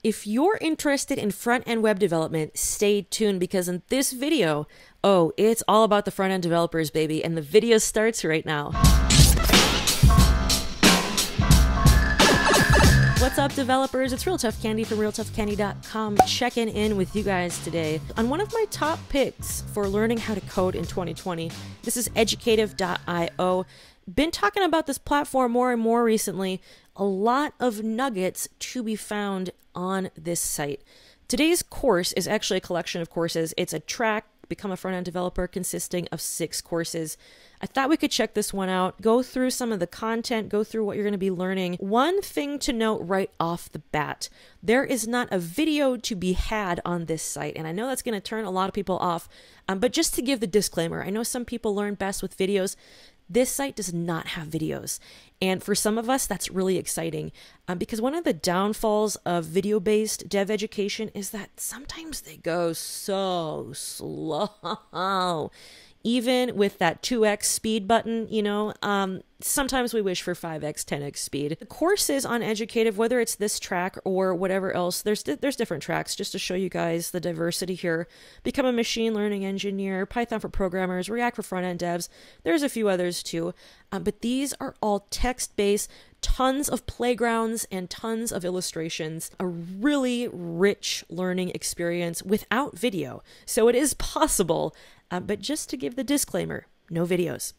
If you're interested in front-end web development, stay tuned because in this video, oh, it's all about the front-end developers, baby, and the video starts right now. What's up, developers? It's RealToughCandy from RealToughCandy.com checking in with you guys today on one of my top picks for learning how to code in 2020. This is Educative.io. Been talking about this platform more and more recently. A lot of nuggets to be found on this site. Today's course is actually a collection of courses. It's a track, Become a Front-End Developer, consisting of 6 courses. I thought we could check this one out, go through some of the content, go through what you're going to be learning. One thing to note right off the bat, there is not a video to be had on this site, and I know that's going to turn a lot of people off, but just to give the disclaimer, I know some people learn best with videos. This site does not have videos. And for some of us, that's really exciting because one of the downfalls of video-based dev education is that sometimes they go so slow. Even with that 2x speed button, sometimes we wish for 5x, 10x speed. The courses on Educative, whether it's this track or whatever else, there's different tracks just to show you guys the diversity here. Become a machine learning engineer, Python for programmers, React for front-end devs. There's a few others too, but these are all text-based, tons of playgrounds and tons of illustrations, a really rich learning experience without video. So it is possible, but just to give the disclaimer, no videos.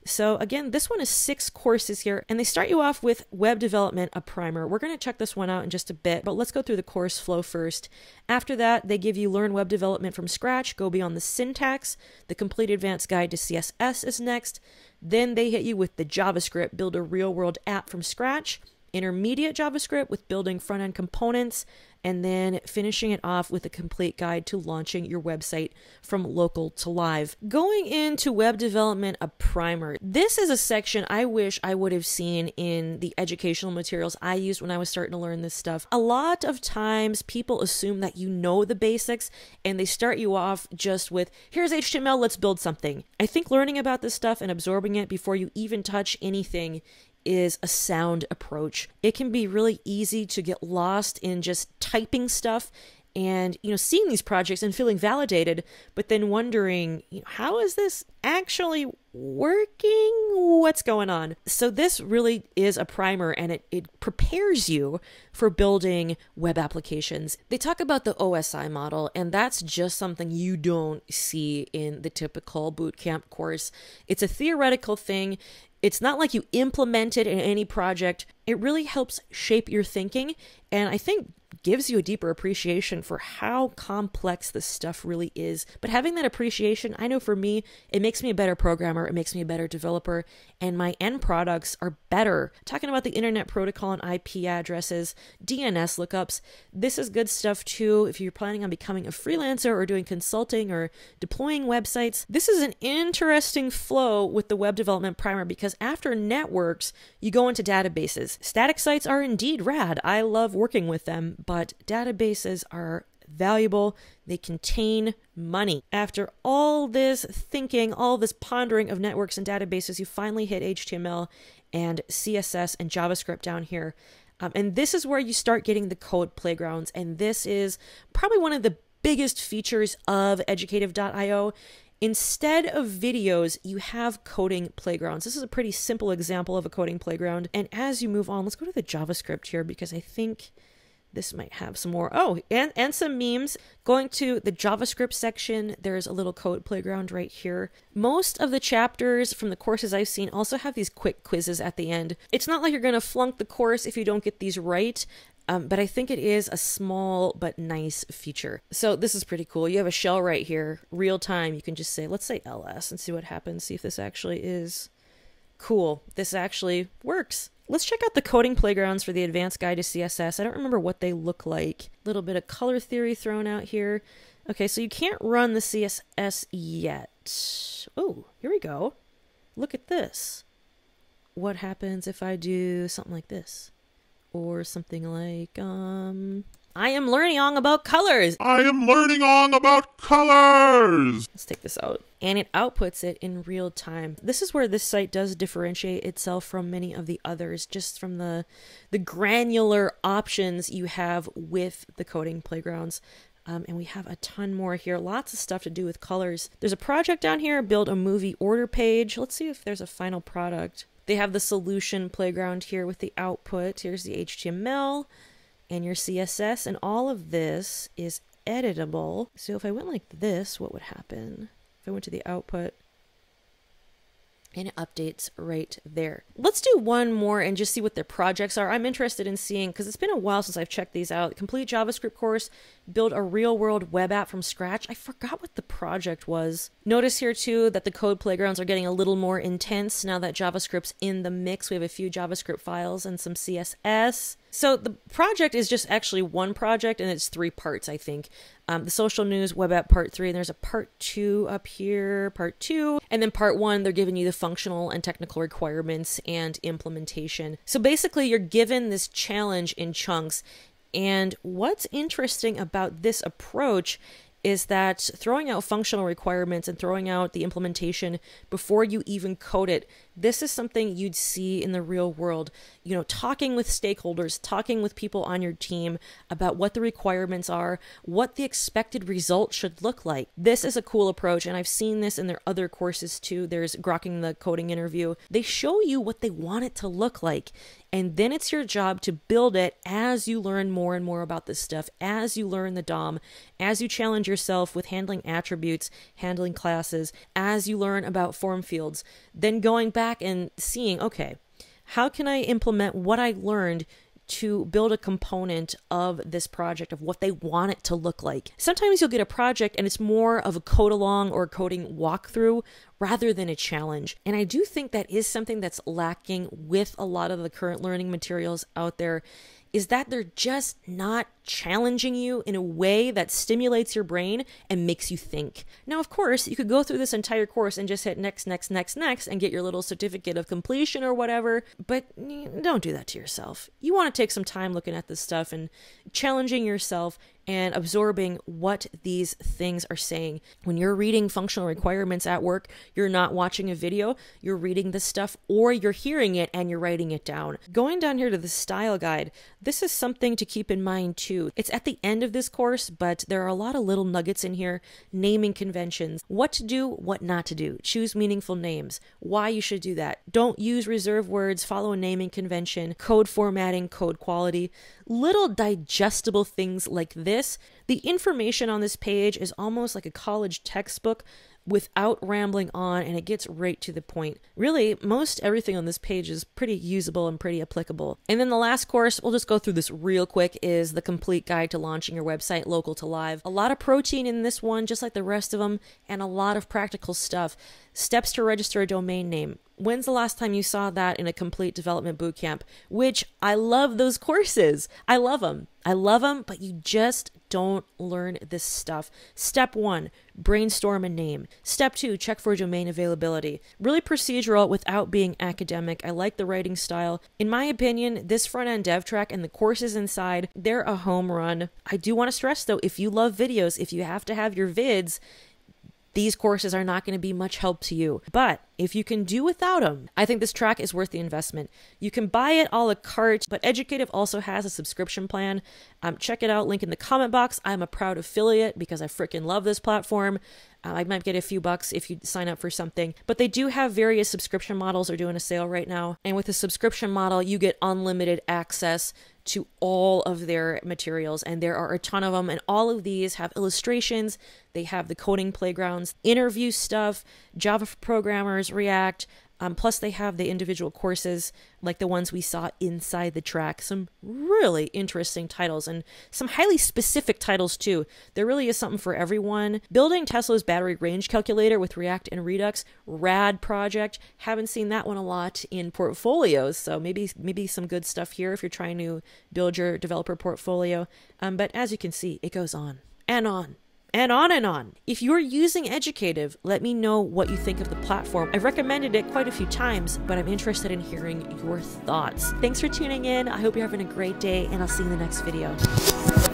So again, this one is 6 courses here, and they start you off with web development, a primer. We're going to check this one out in just a bit, but let's go through the course flow first. After that, they give you learn web development from scratch, go beyond the syntax. The complete advanced guide to CSS is next. Then they hit you with the JavaScript, build a real world app from scratch. Intermediate JavaScript with building front-end components, and then finishing it off with a complete guide to launching your website from local to live. Going into web development, a primer. This is a section I wish I would have seen in the educational materials I used when I was starting to learn this stuff. A lot of times people assume that you know the basics and they start you off just with, here's HTML, let's build something. I think learning about this stuff and absorbing it before you even touch anything is a sound approach. It can be really easy to get lost in just typing stuff and, seeing these projects and feeling validated, but then wondering, how is this actually working? What's going on? So this really is a primer, and it prepares you for building web applications. They talk about the OSI model, and that's just something you don't see in the typical bootcamp course. It's a theoretical thing. It's not like you implement it in any project. It really helps shape your thinking, and I think gives you a deeper appreciation for how complex this stuff really is. But having that appreciation, I know for me, it makes me a better programmer, it makes me a better developer, and my end products are better. Talking about the internet protocol and IP addresses, DNS lookups, this is good stuff too if you're planning on becoming a freelancer or doing consulting or deploying websites. This is an interesting flow with the web development primer because after networks, you go into databases. Static sites are indeed rad. I love working with them, but databases are valuable. They contain money. After all this thinking, all this pondering of networks and databases, you finally hit HTML and CSS and JavaScript down here. And this is where you start getting the code playgrounds. And this is probably one of the biggest features of Educative.io. Instead of videos, you have coding playgrounds. This is a pretty simple example of a coding playground. And as you move on, let's go to the JavaScript here because I think this might have some more. Oh, and some memes. Going to the JavaScript section, there's a little code playground right here. Most of the chapters from the courses I've seen also have these quick quizzes at the end. It's not like you're going to flunk the course if you don't get these right. But I think it is a small but nice feature. So this is pretty cool. You have a shell right here, real time. You can just say, let's say ls and see what happens. See if this actually is cool. This actually works. Let's check out the coding playgrounds for the advanced guide to CSS. I don't remember what they look like. A little bit of color theory thrown out here. Okay, so you can't run the CSS yet. Oh, here we go. Look at this. What happens if I do something like this? Or something like, I am learning all about colors. I am learning all about colors. Let's take this out. And it outputs it in real time. This is where this site does differentiate itself from many of the others, just from the granular options you have with the coding playgrounds. And we have a ton more here. Lots of stuff to do with colors. There's a project down here, build a movie order page. Let's see if there's a final product. They have the solution playground here with the output. Here's the HTML and your CSS, and all of this is editable. So if I went like this, what would happen? If I went to the output, and it updates right there. Let's do one more and just see what their projects are. I'm interested in seeing, because it's been a while since I've checked these out. Complete JavaScript course, build a real-world web app from scratch. I forgot what the project was. Notice here too that the code playgrounds are getting a little more intense now that JavaScript's in the mix. We have a few JavaScript files and some CSS. So the project is just actually one project, and it's 3 parts, I think. The social news web app part 3, and there's a part 2 up here, part 2, and then part 1, they're giving you the functional and technical requirements and implementation. So basically you're given this challenge in chunks, and what's interesting about this approach is that throwing out functional requirements and throwing out the implementation before you even code it, this is something you'd see in the real world. You know, talking with stakeholders, talking with people on your team about what the requirements are, what the expected result should look like. This is a cool approach, and I've seen this in their other courses too. There's Grokking the Coding Interview. They show you what they want it to look like, and then it's your job to build it as you learn more and more about this stuff, as you learn the DOM, as you challenge yourself with handling attributes, handling classes, as you learn about form fields, then going back and seeing, okay, how can I implement what I learned to build a component of this project, of what they want it to look like. Sometimes you'll get a project and it's more of a code along or coding walkthrough rather than a challenge. And I do think that is something that's lacking with a lot of the current learning materials out there, is that they're just not challenging you in a way that stimulates your brain and makes you think. Now, of course, you could go through this entire course and just hit next, next, next, next, and get your little certificate of completion or whatever, but don't do that to yourself. You want to take some time looking at this stuff and challenging yourself and absorbing what these things are saying. When you're reading functional requirements at work, you're not watching a video, you're reading this stuff, or you're hearing it and you're writing it down. Going down here to the style guide, this is something to keep in mind too. It's at the end of this course, but there are a lot of little nuggets in here. Naming conventions, what to do, what not to do, choose meaningful names, why you should do that, don't use reserved words, follow a naming convention, code formatting, code quality, little digestible things like this. The information on this page is almost like a college textbook without rambling on, and it gets right to the point. Really, most everything on this page is pretty usable and pretty applicable. And then the last course, we'll just go through this real quick, is the complete guide to launching your website local to live. A lot of protein in this one, just like the rest of them, and a lot of practical stuff. Steps to register a domain name. When's the last time you saw that in a complete development bootcamp? Which, I love those courses. I love them. I love them, but you just don't learn this stuff. Step 1, brainstorm a name. Step 2, check for domain availability. Really procedural without being academic. I like the writing style. In my opinion, this front-end dev track and the courses inside, they're a home run. I do want to stress though, if you love videos, if you have to have your vids, these courses are not going to be much help to you. But if you can do without them, I think this track is worth the investment. You can buy it a la carte, but Educative also has a subscription plan. Check it out, link in the comment box. I'm a proud affiliate because I freaking love this platform. I might get a few bucks if you sign up for something, but they do have various subscription models. They're doing a sale right now. And with a subscription model, you get unlimited access to all of their materials, and there are a ton of them, and all of these have illustrations. They have the coding playgrounds, interview stuff, Java for programmers, React, plus they have the individual courses like the ones we saw inside the track. Some really interesting titles and some highly specific titles too. There really is something for everyone. Building Tesla's battery range calculator with React and Redux, rad project. Haven't seen that one a lot in portfolios, so maybe some good stuff here if you're trying to build your developer portfolio. But as you can see, it goes on and on and on and on. If you're using Educative, let me know what you think of the platform. I've recommended it quite a few times, but I'm interested in hearing your thoughts. Thanks for tuning in. I hope you're having a great day, and I'll see you in the next video.